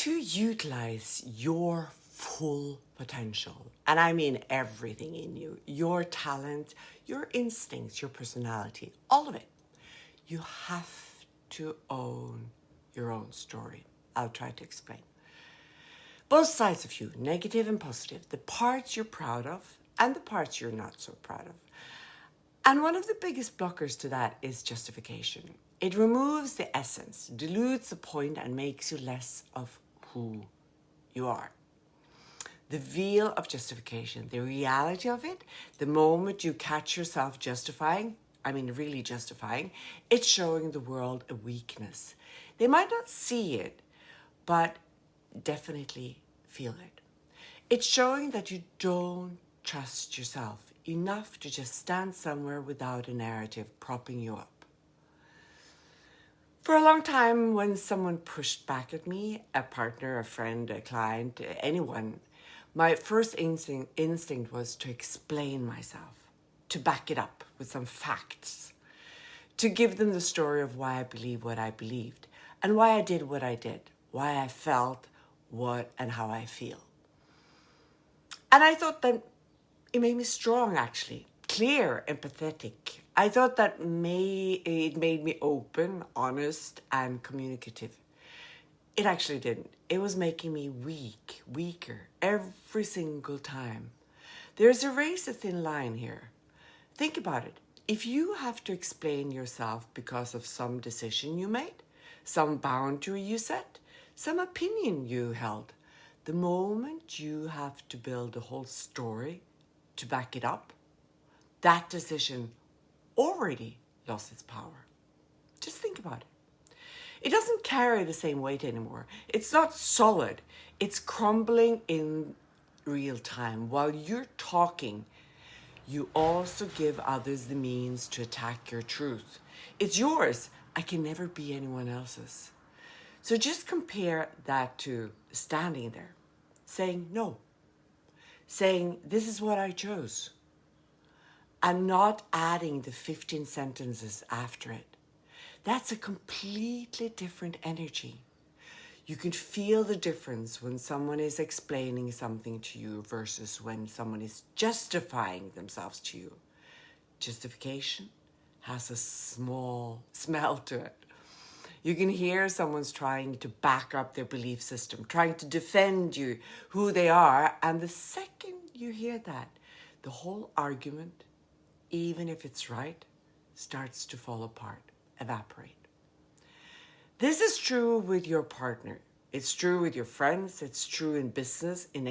to utilize your full potential, and I mean everything in you, your talent, your instincts, your personality, all of it, you have to own your own story. I'll try to explain. Both sides of you, negative and positive, the parts you're proud of and the parts you're not so proud of. And one of the biggest blockers to that is justification. It removes the essence, dilutes the point, and makes you less of who you are. The veil of justification, the reality of it, the moment you catch yourself justifying, really justifying, it's showing the world a weakness. They might not see it, but definitely feel it. It's showing that you don't trust yourself enough to just stand somewhere without a narrative propping you up. For a long time, when someone pushed back at me, a partner, a friend, a client, anyone, my first instinct was to explain myself, to back it up with some facts, to give them the story of why I believe what I believed and why I did what I did, why I felt what and how I feel. And I thought that it made me strong, actually, clear, empathetic. I thought that it made me open, honest, and communicative. It actually didn't. It was making me weaker, every single time. There's a razor thin line here. Think about it. If you have to explain yourself because of some decision you made, some boundary you set, some opinion you held, the moment you have to build a whole story to back it up, that decision already lost its power. Just think about it. It doesn't carry the same weight anymore. It's not solid. It's crumbling in real time. While you're talking, you also give others the means to attack your truth. It's yours. I can never be anyone else's. So just compare that to standing there, saying no, saying this is what I chose, and not adding the 15 sentences after it. That's a completely different energy. You can feel the difference when someone is explaining something to you versus when someone is justifying themselves to you. Justification has a small smell to it. You can hear someone's trying to back up their belief system, trying to defend you, who they are. And the second you hear that, the whole argument, even if it's right, starts to fall apart, evaporate. This is true with your partner. It's true with your friends. It's true in business, in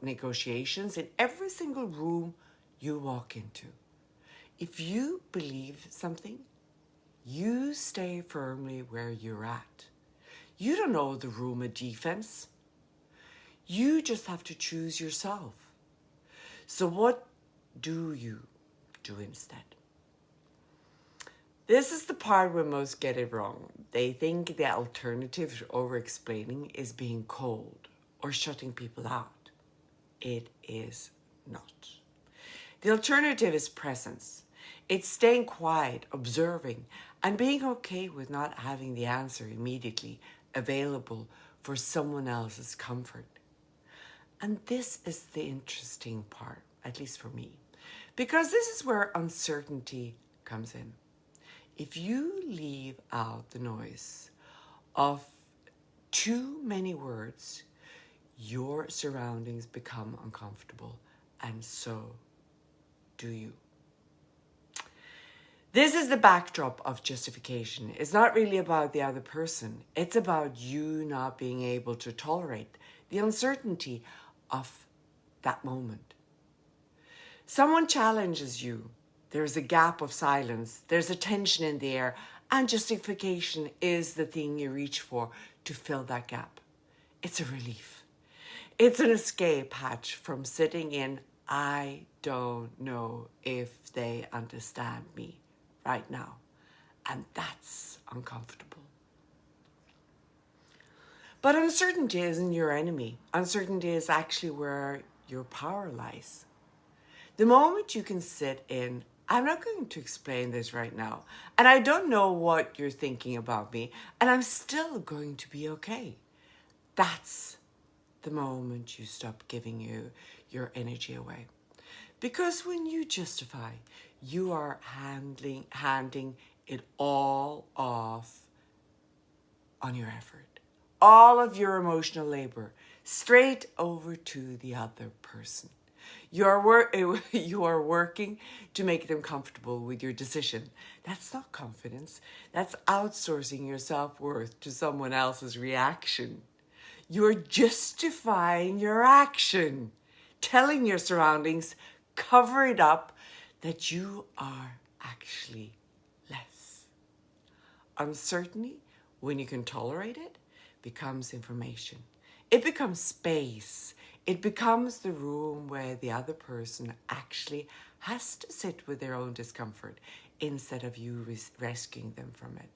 negotiations, in every single room you walk into. If you believe something, you stay firmly where you're at. You don't know the room of defense. You just have to choose yourself. So what do you do instead? This is the part where most get it wrong. They think the alternative to over-explaining is being cold or shutting people out. It is not. The alternative is presence. It's staying quiet, observing, and being okay with not having the answer immediately available for someone else's comfort. And this is the interesting part, at least for me, because this is where uncertainty comes in. If you leave out the noise of too many words, your surroundings become uncomfortable, and so do you. This is the backdrop of justification. It's not really about the other person. It's about you not being able to tolerate the uncertainty of that moment. Someone challenges you. There's a gap of silence. There's a tension in the air. And justification is the thing you reach for to fill that gap. It's a relief. It's an escape hatch from sitting in, I don't know if they understand me right now. And that's uncomfortable. But uncertainty isn't your enemy. Uncertainty is actually where your power lies. The moment you can sit in, I'm not going to explain this right now, and I don't know what you're thinking about me, and I'm still going to be okay. that's the moment you stop giving your energy away. Because when you justify, you are handing it all off on your effort. All of your emotional labor straight over to the other person. You are working to make them comfortable with your decision. That's not confidence. That's outsourcing your self-worth to someone else's reaction. You're justifying your action, telling your surroundings, cover it up, that you are actually less. Uncertainty, when you can tolerate it, becomes information. It becomes space. It becomes the room where the other person actually has to sit with their own discomfort instead of you rescuing them from it.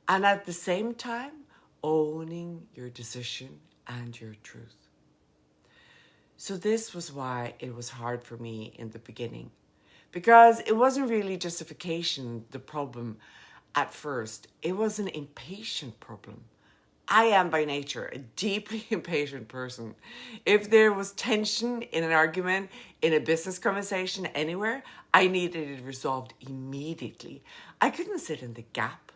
And at the same time, owning your decision and your truth. So this was why it was hard for me in the beginning, because it wasn't really justification the problem at first. It was an impatient problem. I am by nature a deeply impatient person. If there was tension in an argument, in a business conversation, anywhere, I needed it resolved immediately. I couldn't sit in the gap.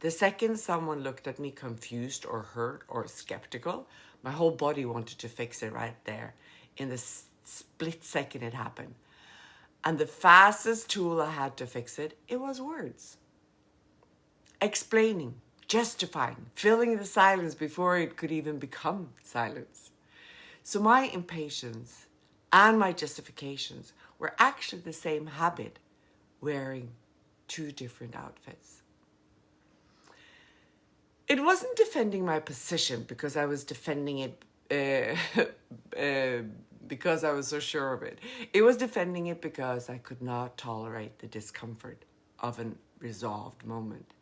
The second someone looked at me confused or hurt or skeptical, my whole body wanted to fix it right there. In the split second it happened. And the fastest tool I had to fix it was words. Explaining, justifying, filling the silence before it could even become silence. So my impatience and my justifications were actually the same habit, wearing two different outfits. It wasn't defending my position because I was defending it because I was so sure of it. It was defending it because I could not tolerate the discomfort of an resolved moment.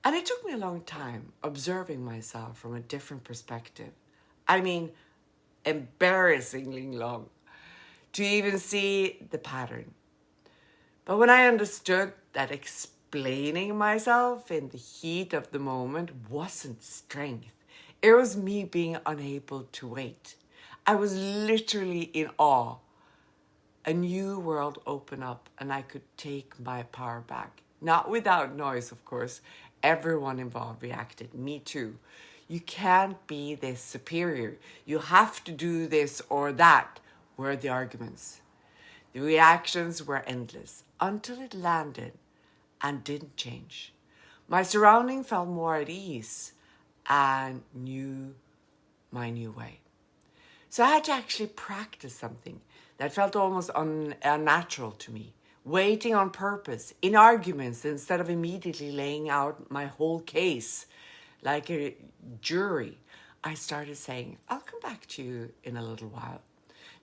And it took me a long time observing myself from a different perspective. I mean, embarrassingly long, to even see the pattern. But when I understood that explaining myself in the heat of the moment wasn't strength, it was me being unable to wait. I was literally in awe. A new world opened up and I could take my power back. Not without noise, of course. Everyone involved reacted, me too. You can't be this superior. You have to do this or that, were the arguments. The reactions were endless until it landed and didn't change. My surrounding felt more at ease and knew my new way. So I had to actually practice something that felt almost unnatural to me. Waiting on purpose in arguments instead of immediately laying out my whole case like a jury. I started saying, I'll come back to you in a little while.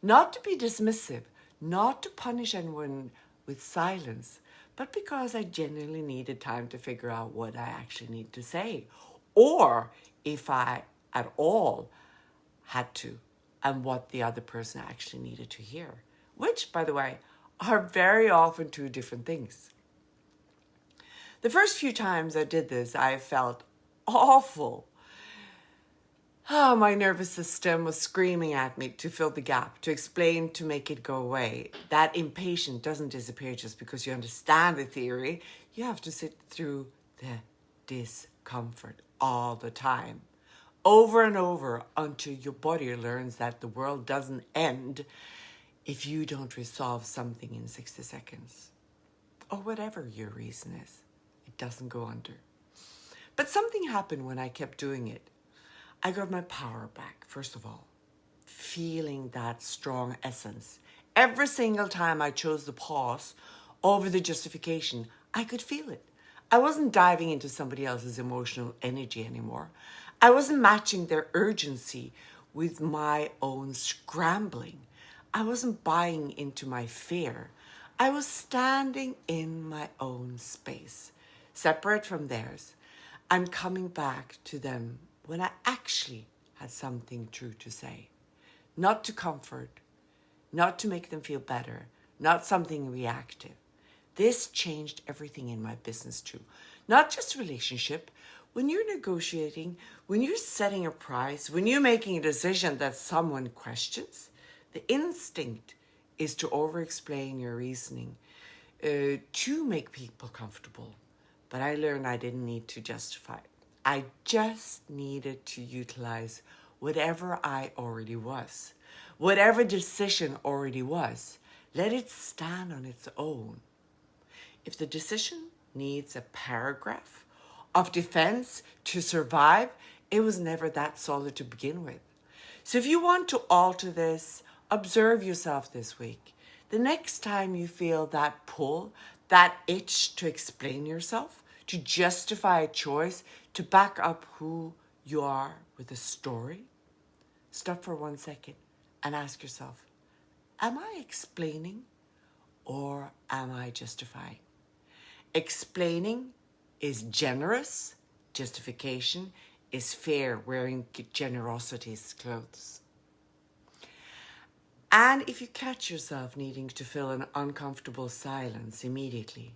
Not to be dismissive, not to punish anyone with silence, but because I genuinely needed time to figure out what I actually need to say, or if I at all had to, and what the other person actually needed to hear, which, by the way, are very often two different things. The first few times I did this, I felt awful. Oh, my nervous system was screaming at me to fill the gap, to explain, to make it go away. That impatience doesn't disappear just because you understand the theory. You have to sit through the discomfort all the time, over and over, until your body learns that the world doesn't end if you don't resolve something in 60 seconds. Or whatever your reason is, it doesn't go under. But something happened when I kept doing it. I got my power back, first of all, feeling that strong essence. Every single time I chose the pause over the justification, I could feel it. I wasn't diving into somebody else's emotional energy anymore. I wasn't matching their urgency with my own scrambling. I wasn't buying into my fear. I was standing in my own space, separate from theirs, and coming back to them when I actually had something true to say. Not to comfort, not to make them feel better, not something reactive. This changed everything in my business too. Not just relationship, When you're negotiating, when you're setting a price, when you're making a decision that someone questions, the instinct is to over-explain your reasoning to make people comfortable. But I learned I didn't need to justify it. I just needed to utilize whatever I already was, whatever decision already was. Let it stand on its own. If the decision needs a paragraph of defense to survive, it was never that solid to begin with. So if you want to alter this, observe yourself this week. The next time you feel that pull, that itch to explain yourself, to justify a choice, to back up who you are with a story, stop for 1 second and ask yourself, am I explaining or am I justifying? Explaining is generous. Justification is fair, wearing generosity's clothes. And if you catch yourself needing to fill an uncomfortable silence immediately,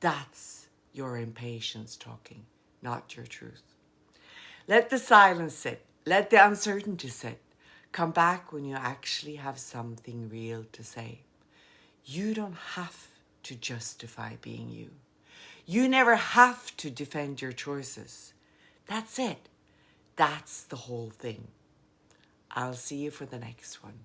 that's your impatience talking, not your truth. Let the silence sit. Let the uncertainty sit. Come back when you actually have something real to say. You don't have to justify being you. You never have to defend your choices. That's it. That's the whole thing. I'll see you for the next one.